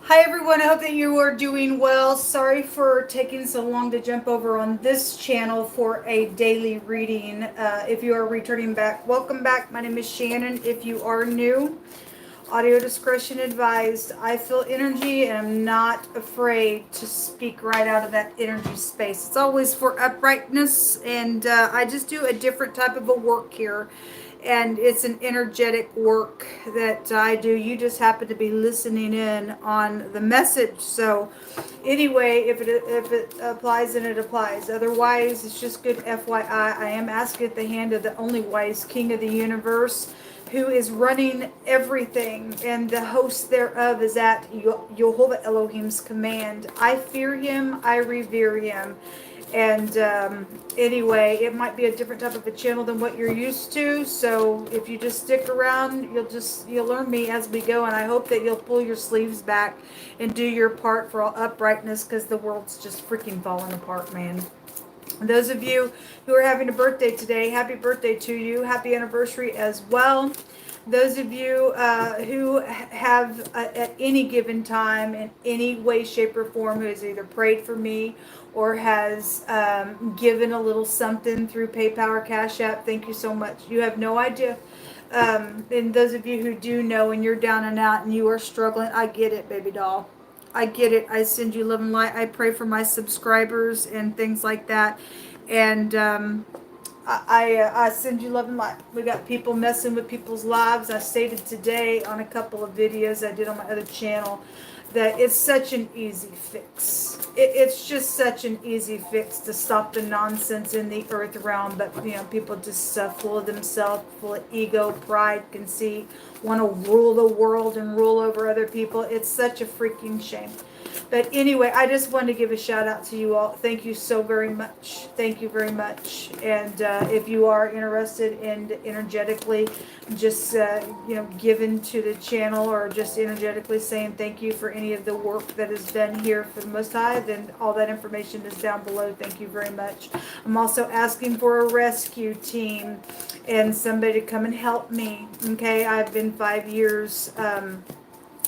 Hi everyone, I hope that you are doing well. Sorry for taking so long to jump over on this channel for a daily reading. If you are returning back, welcome back. My name is Shannon. If you are new, audio discretion advised. I feel energy and I'm not afraid to speak right out of that energy space. It's always for uprightness, and I just do a different type of a work here. And it's an energetic work that I do. You just happen to be listening in on the message. So anyway, if it applies, then it applies. Otherwise, it's just good FYI. I am asking at the hand of the only wise King of the universe, who is running everything, and the host thereof is at Jehovah Elohim's command. I fear him, I revere him. And anyway, it might be a different type of a channel than what you're used to. So if you just stick around, you'll learn me as we go. And I hope that you'll pull your sleeves back and do your part for all uprightness, because the world's just freaking falling apart, man. Those of you who are having a birthday today, happy birthday to you. Happy anniversary as well. Those of you who have, at any given time, in any way, shape, or form, who has either prayed for me or has given a little something through PayPal or Cash App, thank you so much. You have no idea. And those of you who do know and you're down and out and you are struggling, I get it, baby doll. I get it. I send you love and light. I pray for my subscribers and things like that. And I send you love and light. We got people messing with people's lives. I stated today on a couple of videos I did on my other channel that it's such an easy fix. It's just such an easy fix to stop the nonsense in the earth realm. But, people just full of themselves, full of ego, pride, conceit, want to rule the world and rule over other people. It's such a freaking shame. But anyway, I just wanted to give a shout out to you all. Thank you so very much. Thank you very much. And if you are interested in energetically just, giving to the channel, or just energetically saying thank you for any of the work that is done here for the Most High, then all that information is down below. Thank you very much. I'm also asking for a rescue team and somebody to come and help me. Okay, I've been 5 years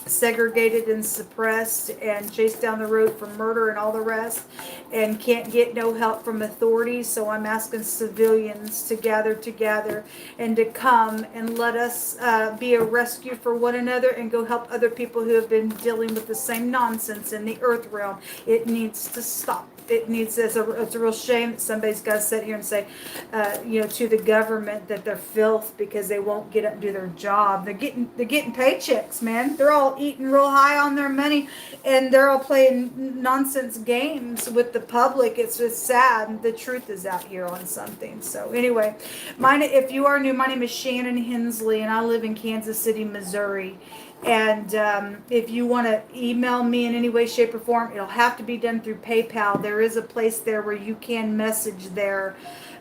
segregated and suppressed and chased down the road for murder and all the rest, and can't get no help from authorities. So I'm asking civilians to gather together and to come and let us be a rescue for one another and go help other people who have been dealing with the same nonsense in the earth realm. It needs to stop. It needs. It's a real shame that somebody's got to sit here and say, to the government that they're filth because they won't get up and do their job. They're getting paychecks, man. They're all eating real high on their money, and they're all playing nonsense games with the public. It's just sad. The truth is out here on something. So anyway, if you are new, my name is Shannon Hensley, and I live in Kansas City, Missouri. And if you want to email me in any way, shape, or form, it'll have to be done through PayPal. There is a place there where you can message there.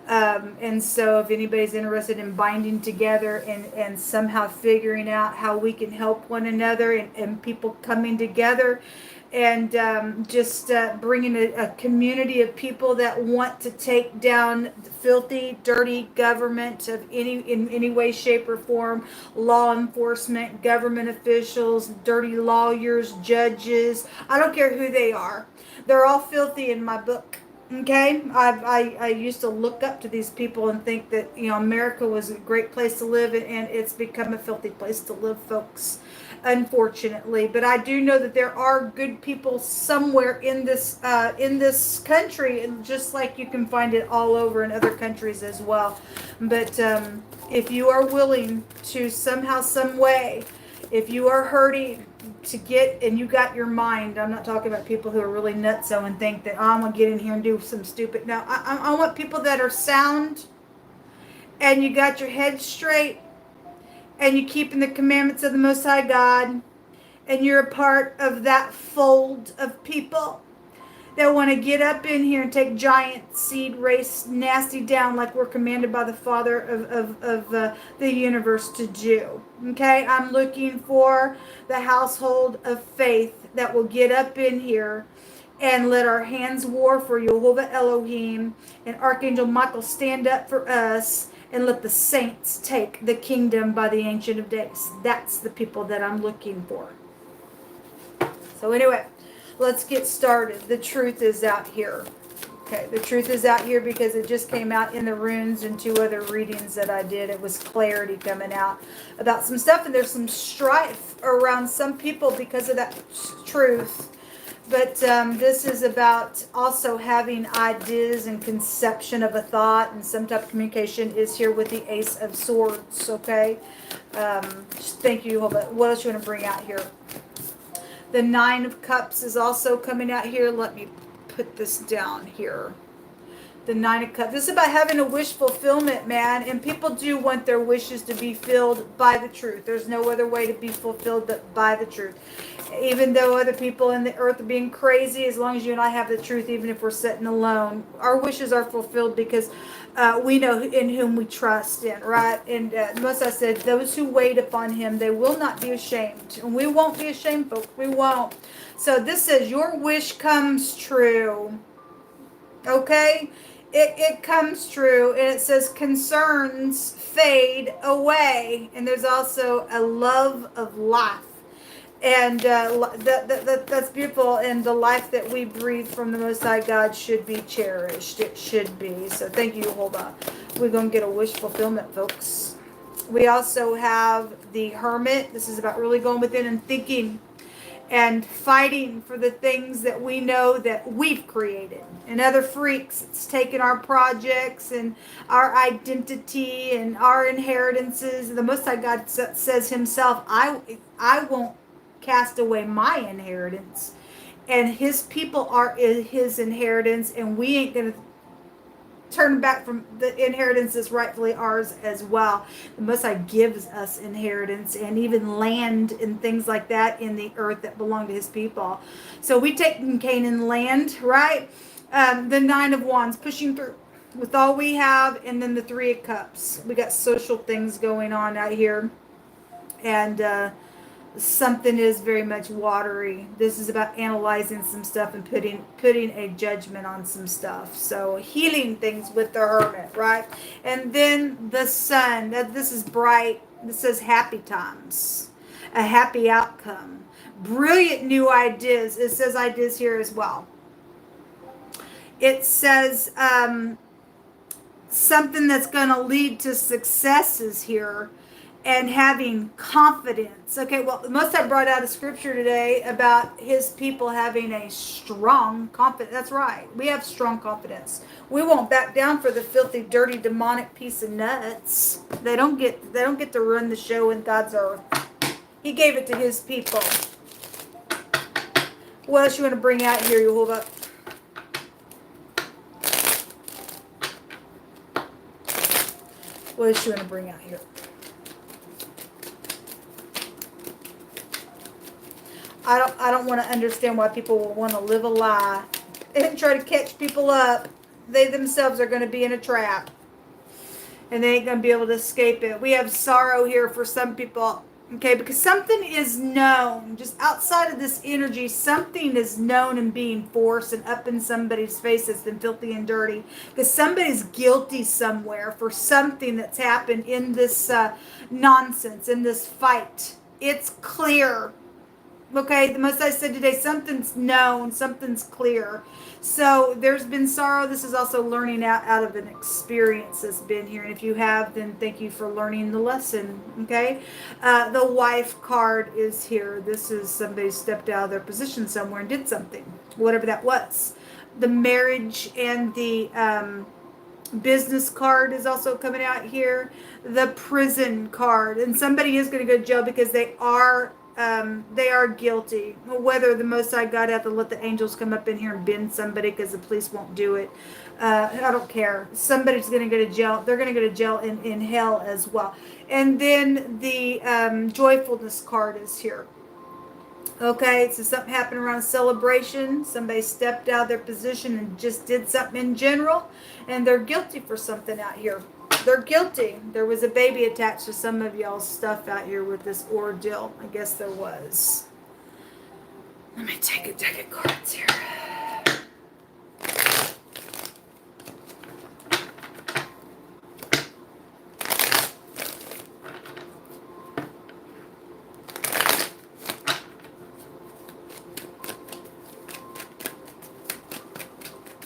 And so if anybody's interested in binding together and somehow figuring out how we can help one another, and people coming together, and just bringing a community of people that want to take down the filthy, dirty government of in any way, shape, or form, law enforcement, government officials, dirty lawyers, judges. I don't care who they are. They're all filthy in my book. Okay, I used to look up to these people and think that America was a great place to live, and it's become a filthy place to live, folks, unfortunately. But I do know that there are good people somewhere in this country, and just like you can find it all over in other countries as well. But if you are willing to somehow, some way, if you are hurting to get, and you got your mind, I'm not talking about people who are really nutso and think that, I'm going to get in here and do some stupid. No, I want people that are sound, and you got your head straight, and you keeping the commandments of the Most High God, and you're a part of that fold of people that want to get up in here and take giant seed, race nasty down like we're commanded by the Father of the universe to do. Okay, I'm looking for the household of faith that will get up in here and let our hands war for Jehovah Elohim, and Archangel Michael stand up for us, and let the saints take the kingdom by the Ancient of Days. That's the people that I'm looking for. So anyway, let's get started. The truth is out here. Okay, the truth is out here because it just came out in the runes and 2 other readings that I did. It was clarity coming out about some stuff, and there's some strife around some people because of that truth. But this is about also having ideas and conception of a thought, and some type of communication is here with the Ace of Swords, okay? Thank you. What else you want to bring out here? The 9 of Cups is also coming out here. Let me put this down here. The 9 of Cups. This is about having a wish fulfillment, man. And people do want their wishes to be filled by the truth. There's no other way to be fulfilled but by the truth. Even though other people in the earth are being crazy, as long as you and I have the truth, even if we're sitting alone, our wishes are fulfilled because we know in whom we trust in, right? And most I said, those who wait upon him, they will not be ashamed. And we won't be ashamed, folks. We won't. So this says, your wish comes true. Okay? It comes true. And it says, concerns fade away. And there's also a love of life. And that's beautiful. And the life that we breathe from the Most High God should be cherished. It should be. So thank you. Hold on. We're going to get a wish fulfillment, folks. We also have the Hermit. This is about really going within and thinking and fighting for the things that we know that we've created. And other freaks, it's taken our projects and our identity and our inheritances. The Most High God says himself, I won't cast away my inheritance, and his people are his inheritance, and we ain't gonna turn back from the inheritance that's rightfully ours as well. The Most High gives us inheritance and even land and things like that in the earth that belong to his people. So we take Canaan land, right? The 9 of Wands, pushing through with all we have, and then the 3 of Cups. We got social things going on out here, and something is very much watery. This is about analyzing some stuff and putting a judgment on some stuff. So healing things with the Hermit, right? And then the Sun. This is bright. This says happy times, a happy outcome, brilliant new ideas. It says ideas here as well. It says something that's going to lead to successes here. And having confidence. Okay, well, most I brought out a scripture today about his people having a strong confidence. That's right. We have strong confidence. We won't back down for the filthy, dirty, demonic piece of nuts. They don't get to run the show in God's earth. He gave it to his people. What else you want to bring out here? You hold up. What else you want to bring out here? I don't want to understand why people will want to live a lie and try to catch people up. They themselves are going to be in a trap, and they ain't going to be able to escape it. We have sorrow here for some people, okay, because something is known. Just outside of this energy, something is known and being forced and up in somebody's face that's been filthy and dirty. Because somebody's guilty somewhere for something that's happened in this nonsense, in this fight. It's clear. Okay, the Most I said today, something's known, something's clear. So there's been sorrow. This is also learning out of an experience that's been here. And if you have, then thank you for learning the lesson. Okay, the Wife card is here. This is somebody stepped out of their position somewhere and did something, whatever that was. The Marriage and the Business card is also coming out here. The Prison card, and somebody is going to go to jail because they are guilty. Whether the Most High God have to let the angels come up in here and bend somebody because the police won't do it. I don't care. Somebody's going to go to jail. They're going to go to jail in hell as well. And then the Joyfulness card is here. Okay, so something happened around a celebration. Somebody stepped out of their position and just did something in general. And they're guilty for something out here. They're guilty. There was a baby attached to some of y'all's stuff out here with this ordeal. I guess there was. Let me take a deck of cards here.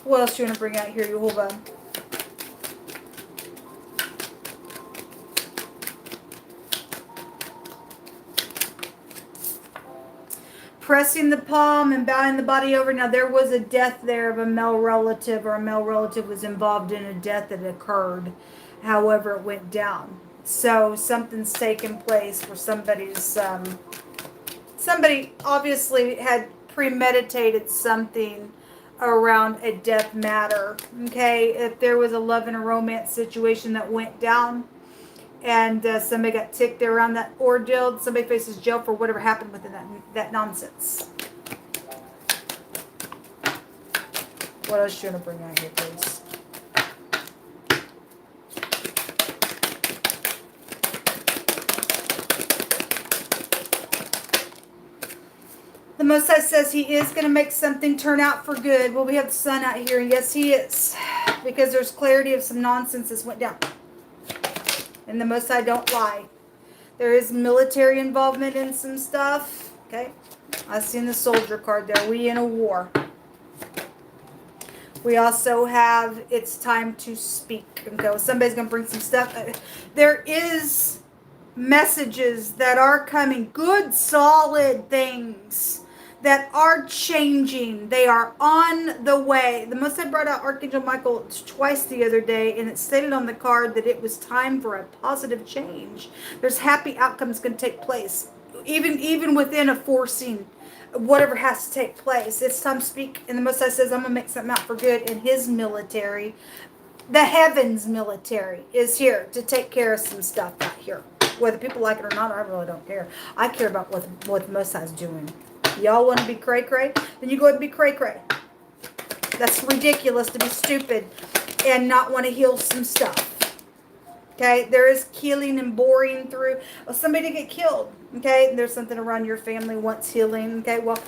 What else do you want to bring out here? You hold on. Pressing the palm and bowing the body over. Now, there was a death there of a male relative, or a male relative was involved in a death that occurred. However, it went down. So something's taken place where somebody obviously had premeditated something around a death matter. Okay, if there was a love and a romance situation that went down, and somebody got ticked around that ordeal, somebody faces jail for whatever happened within that nonsense. What else should I bring out here, please? The Most High says he is going to make something turn out for good. Well, we have the sun out here, and yes, he is. Because there's clarity of some nonsense that went down. And the Most High don't lie. There is military involvement in some stuff. Okay. I've seen the soldier card there. We in a war. We also have it's time to speak. Okay. Somebody's going to bring some stuff. There is messages that are coming. Good, solid things that are changing. They are on the way. The Most High brought out Archangel Michael twice the other day, and it stated on the card that it was time for a positive change. There's happy outcomes going to take place, even within a forcing whatever has to take place. It's time to speak, and the Most High says, I'm going to make something out for good. And his military, the heavens military, is here to take care of some stuff out here. Whether people like it or not, I really don't care. I care about what the Most High's doing. Y'all want to be cray-cray? Then you go ahead and be cray-cray. That's ridiculous to be stupid and not want to heal some stuff. Okay? There is killing and boring through. Well, somebody to get killed. Okay? There's something around your family wants healing. Okay? Well,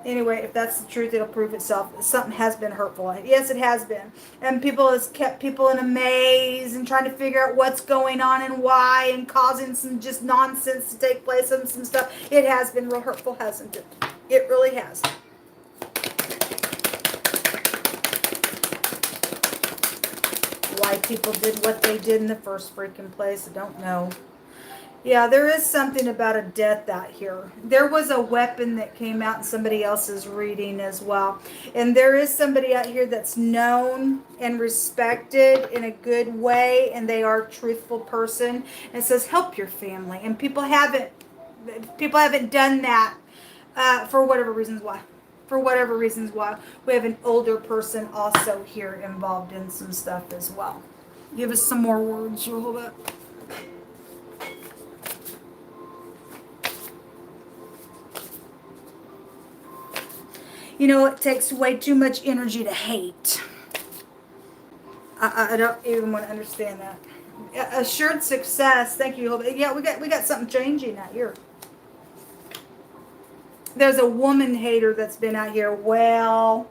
anyway, if that's the truth, it'll prove itself. Something has been hurtful. Yes, it has been. And people has kept people in a maze and trying to figure out what's going on and why, and causing some just nonsense to take place and some stuff. It has been real hurtful, hasn't it? It really has. Why people did what they did in the first freaking place, I don't know. Yeah, there is something about a death out here. There was a weapon that came out in somebody else's reading as well. And there is somebody out here that's known and respected in a good way, and they are a truthful person. And it says, help your family. And people haven't done that for whatever reasons why. For whatever reasons why. We have an older person also here involved in some stuff as well. Give us some more words. You'll hold up. You know, it takes way too much energy to hate. I don't even want to understand that. Assured success. Thank you. Yeah, we got something changing out here. There's a woman hater that's been out here. Well.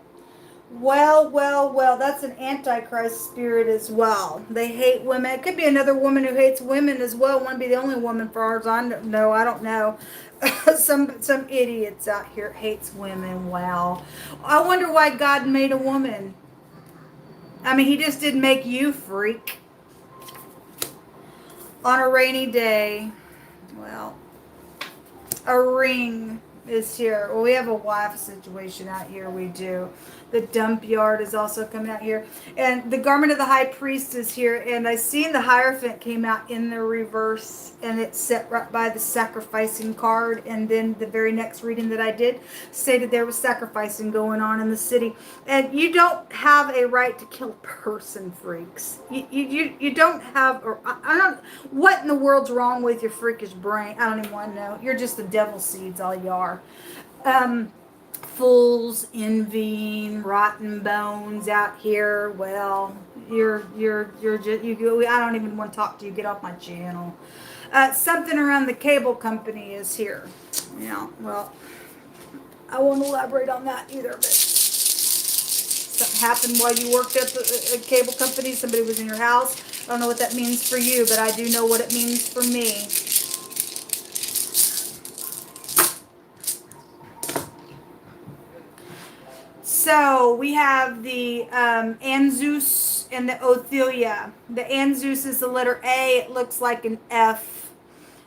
That's an antichrist spirit as well. They hate women. It could be another woman who hates women as well. Want to be the only woman for ours. I don't know. some idiots out here hates women. Wow. I wonder why God made a woman. I mean, he just didn't make you, freak. On a rainy day. Well, a ring is here. Well, we have a wife situation out here. We do. The dump yard is also coming out here. And the garment of the high priest is here. And I seen the Hierophant came out in the reverse. And it's set right by the sacrificing card. And then the very next reading that I did stated there was sacrificing going on in the city. And you don't have a right to kill a person, freaks. You don't have... Or I don't... What in the world's wrong with your freakish brain? I don't even want to know. You're just the devil seeds, all you are. Fools, envying, rotten bones out here. Well, you're just I don't even want to talk to you. Get off my channel. Something around the cable company is here. Yeah, well, I won't elaborate on that either. But something happened while you worked at a cable company. Somebody was in your house. I don't know what that means for you, but I do know what it means for me. So we have the Anzus and the Othelia. The Anzus is the letter A. It looks like an F.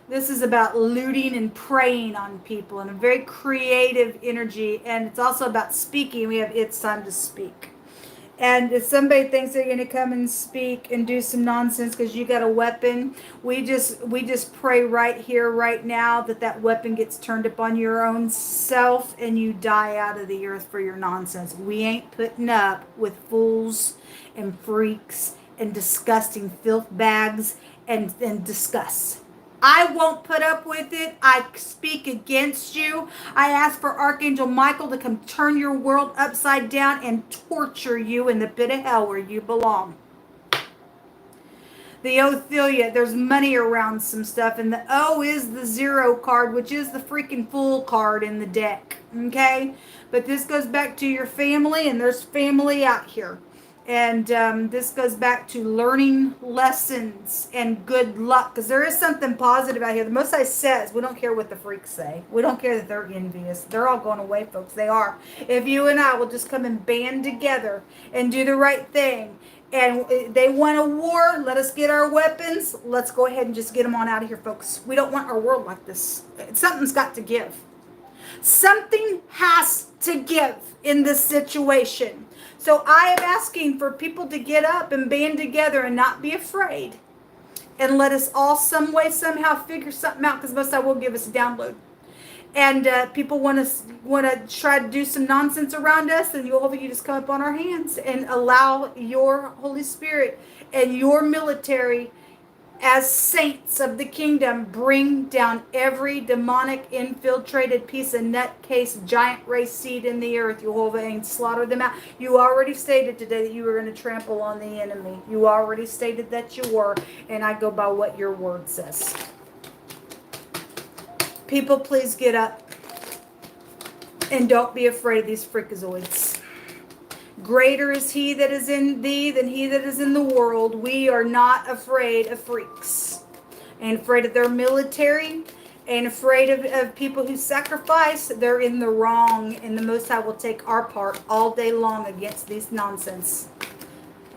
This is about looting and preying on people and a very creative energy. And it's also about speaking. We have it's time to speak. And if somebody thinks they're going to come and speak and do some nonsense because you got a weapon, we just pray right here, right now, that weapon gets turned upon your own self and you die out of the earth for your nonsense. We ain't putting up with fools and freaks and disgusting filth bags and disgust. I won't put up with it. I speak against you. I ask for Archangel Michael to come turn your world upside down and torture you in the pit of hell where you belong. The Othelia, there's money around some stuff. And the O is the 0 card, which is the freaking fool card in the deck. Okay? But this goes back to your family, and there's family out here. And this goes back to learning lessons and good luck. Because there is something positive out here. The Most High says, we don't care what the freaks say. We don't care that they're envious. They're all going away, folks. They are. If you and I will just come and band together and do the right thing. And they want a war, let us get our weapons. Let's go ahead and just get them on out of here, folks. We don't want our world like this. Something's got to give. Something has to give in this situation. So I am asking for people to get up and band together and not be afraid. And let us all some way, somehow figure something out, because Most High will give us a download. And people want to try to do some nonsense around us, and you just come up on our hands and allow your Holy Spirit and your military as saints of the kingdom bring down every demonic infiltrated piece of nutcase giant race seed in the earth, Jehovah, and slaughter them out. You already stated today that you were going to trample on the enemy. You already stated that you were, and I go by what your word says. People, please get up and don't be afraid of these freakazoids. Greater is he that is in thee than he that is in the world. We are not afraid of freaks. Ain't afraid of their military. Ain't afraid of people who sacrifice. They're in the wrong. And the Most High will take our part all day long against these nonsense.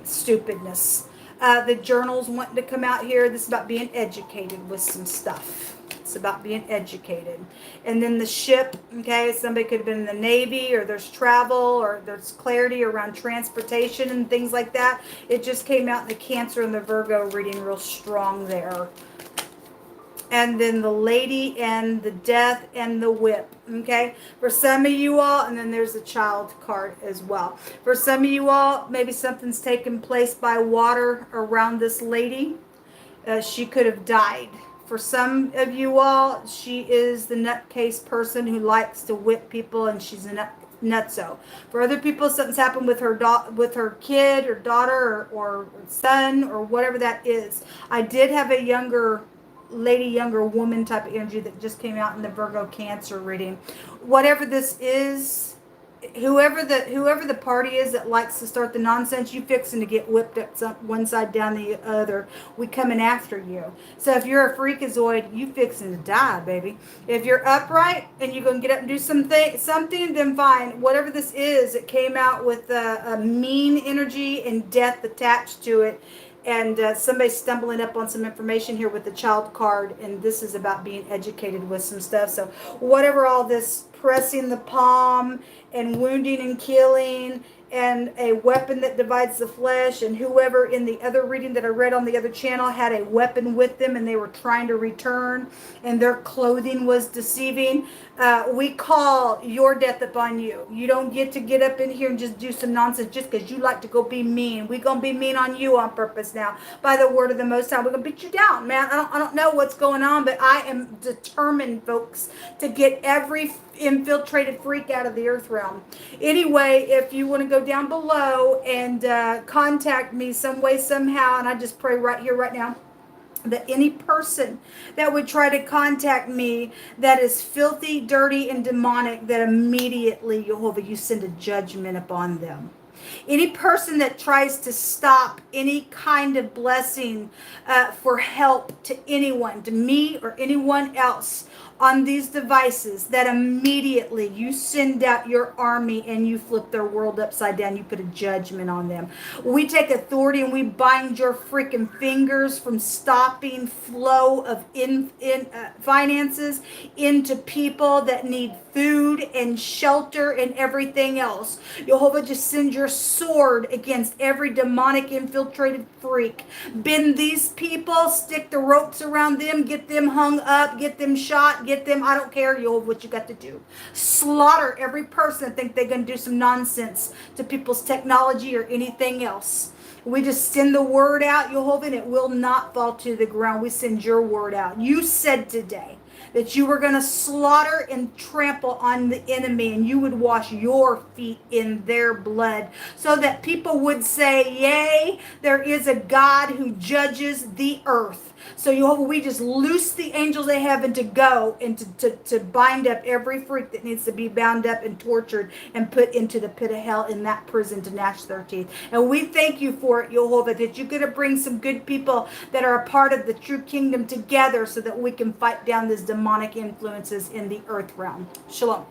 Stupidness. The journals wanting to come out here. This is about being educated with some stuff. It's about being educated. And then the ship, okay, somebody could have been in the Navy, or there's travel, or there's clarity around transportation and things like that. It just came out in the Cancer and the Virgo reading real strong there. And then the Lady and the Death and the Whip, okay? For some of you all, and then there's a Child card as well. For some of you all, maybe something's taken place by water around this lady. She could have died. For some of you all, she is the nutcase person who likes to whip people, and she's a nutso. For other people, something's happened with her kid or daughter or son or whatever that is. I did have a younger woman type of energy that just came out in the Virgo Cancer reading. Whatever this is, whoever the party is that likes to start the nonsense, you fixing to get whipped up one side down the other. We coming after you. So if you're a freakazoid, you fixing to die, baby. If you're upright and you're going to get up and do something, then fine. Whatever this is, it came out with a mean energy and death attached to it. And somebody's stumbling up on some information here with the Child card, and this is about being educated with some stuff. So whatever all this pressing the palm and wounding and killing and a weapon that divides the flesh, and whoever in the other reading that I read on the other channel had a weapon with them and they were trying to return and their clothing was deceiving, we call your death upon you. You don't get to get up in here and just do some nonsense just because you like to go be mean. We're going to be mean on you on purpose now by the word of the Most High. We're going to beat you down, man. I don't know what's going on, but I am determined, folks, to get every infiltrated freak out of the earth realm. Anyway, if you want to go down below and contact me some way, somehow, and I just pray right here, right now, that any person that would try to contact me that is filthy, dirty, and demonic, that immediately, Jehovah, you send a judgment upon them. Any person that tries to stop any kind of blessing for help to anyone, to me or anyone else, on these devices, that immediately you send out your army and you flip their world upside down. You put a judgment on them. We take authority and we bind your freaking fingers from stopping flow of finances into people that need food and shelter and everything else. Jehovah, just send your sword against every demonic infiltrated freak. Bend these people, stick the ropes around them, get them hung up, get them shot, get them, I don't care, Jehovah, what you got to do. Slaughter every person that think they're going to do some nonsense to people's technology or anything else. We just send the word out, Jehovah, and it will not fall to the ground. We send your word out. You said today that you were going to slaughter and trample on the enemy, and you would wash your feet in their blood, so that people would say, yea, there is a God who judges the earth. So, Jehovah, we just loose the angels of heaven to go and to bind up every freak that needs to be bound up and tortured and put into the pit of hell in that prison to gnash their teeth. And we thank you for it, Jehovah, that you're going to bring some good people that are a part of the true kingdom together so that we can fight down these demonic influences in the earth realm. Shalom.